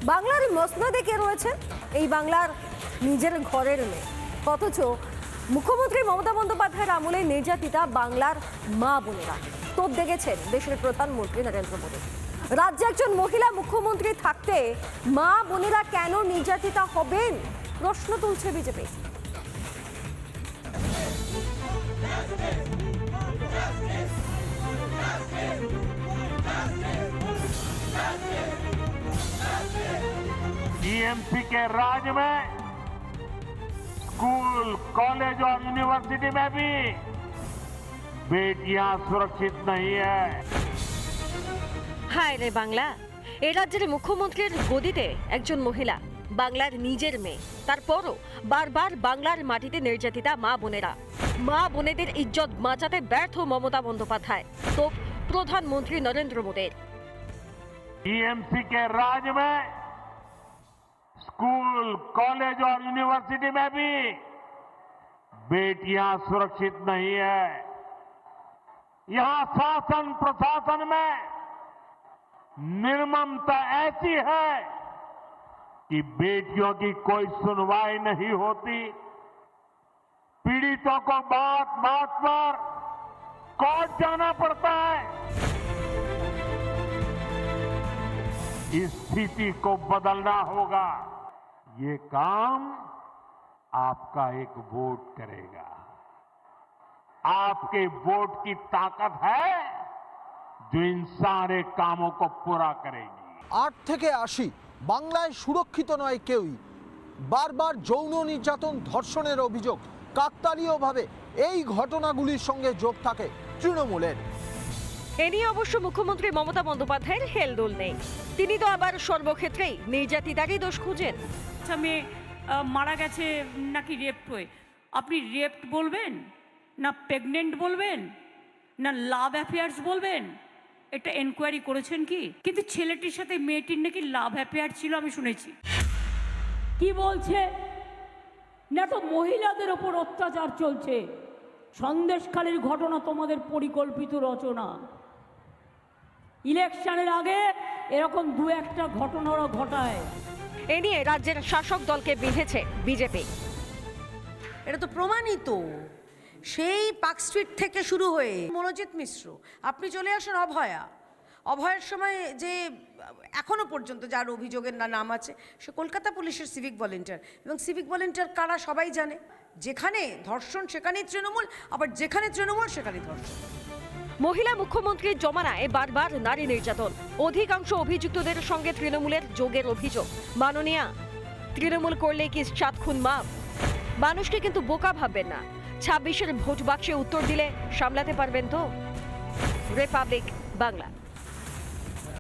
বাংলার মসনদে কে রয়েছেন? এই বাংলার নিজের ঘরের মেয়ে, অথচ মুখ্যমন্ত্রী মমতা বন্দ্যোপাধ্যায়ের আমলে নির্যাতিতা বাংলার মা বোনেরা। তোপ দেখেছেন দেশের প্রধানমন্ত্রী নরেন্দ্র মোদী। রাজ্যে একজন মহিলা মুখ্যমন্ত্রী থাকতে মা বোনেরা কেন নির্যাতিতা হবেন, প্রশ্ন তুলছে বিজেপি। टीएमसी के राज में स्कूल, कॉलेज और यूनिवर्सिटी में भी बेटियां सुरक्षित नहीं है। হায় রে বাংলা, এ রাজ্যের মুখ্যমন্ত্রীর গদিতে একজন মহিলা, বাংলার নিজের মেয়ে, তারপরও বারবার বাংলার মাটিতে নির্যাতিতা মা বোনেরা। মা বোনেদের ইজ্জত বাঁচাতে ব্যর্থ মমতা বন্দ্যোপাধ্যায়, তো প্রধানমন্ত্রী নরেন্দ্র মোদীর। टीएमसी के राज में स्कूल, कॉलेज और यूनिवर्सिटी में भी बेटियां सुरक्षित नहीं है। यहां शासन प्रशासन में निर्ममता ऐसी है कि बेटियों की कोई सुनवाई नहीं होती। पीड़ितों को बात बात पर कोर्ट जाना पड़ता है। इस स्थिति को बदलना होगा। ये काम आपका एक वोट करेगा। आपके वोट की ताकत है जो इन सारे कामों को पूरा करेगी। 8 থেকে 80 বাংলায় সুরক্ষিত নয় কেউই। বারবার যৌন নির্যাতন, ধর্ষণের অভিযোগ, কাকতালীয়ভাবে এই ঘটনাগুলির সঙ্গে যোগ থাকে তৃণমূলের। এ নিয়ে অবশ্য মুখ্যমন্ত্রী মমতা বন্দ্যোপাধ্যায়ের হেলদোল নেই। তিনি তো আবার সর্বক্ষেত্রেই নির্যাতিতারই দোষ খুঁজেন। মেয়ে মারা গেছে নাকি রেপ হয়ে, আপনি রেপড বলবেন না প্রেগনেন্ট বলবেন না লাভ অ্যাফেয়ার্স বলবেন? এটা এনকোয়ারি করেছেন কি? কিন্তু ছেলেটির সাথে মেয়েটির নাকি লাভ অ্যাফেয়ার ছিল, আমি শুনেছি। কি বলছে না, তো মহিলাদের ওপর অত্যাচার চলছে। সন্দেশখালীর ঘটনা তোমাদের পরিকল্পিত রচনা। ইলেকশনের আগে এরকম দু একটা ঘটনা ওরা ঘটায়। এ নিয়ে রাজ্যের শাসক দলকে বিঁধেছে বিজেপি। এটা তো প্রমাণিত। সেই পার্ক স্ট্রিট থেকে শুরু হয়ে মনোজিৎ মিশ্র, আপনি চলে আসেন অভয়ের সময় যে এখনো পর্যন্ত যার অভিযোগের নাম আছে, সে কলকাতা পুলিশের সিভিক ভলেন্টিয়ার। এবং সিভিক ভলেন্টিয়ার কারা সবাই জানে। যেখানে ধর্ষণ সেখানেই তৃণমূল, আবার যেখানে তৃণমূল সেখানেই ধর্ষণ। মহিলা মুখ্যমন্ত্রীর জমানায় বারবার নারী নির্যাতন, অধিকাংশ অভিযুক্তদের সঙ্গে তৃণমূলের যোগের অভিযোগ। মাননীয়া, তৃণমূল করলে কি 7 খুন মাফ? মানুষকে কিন্তু বোকা ভাববেন না। 26-এর ভোট বাক্সে উত্তর দিলে সামলাতে পারবেন তো? রিপাবলিক বাংলা।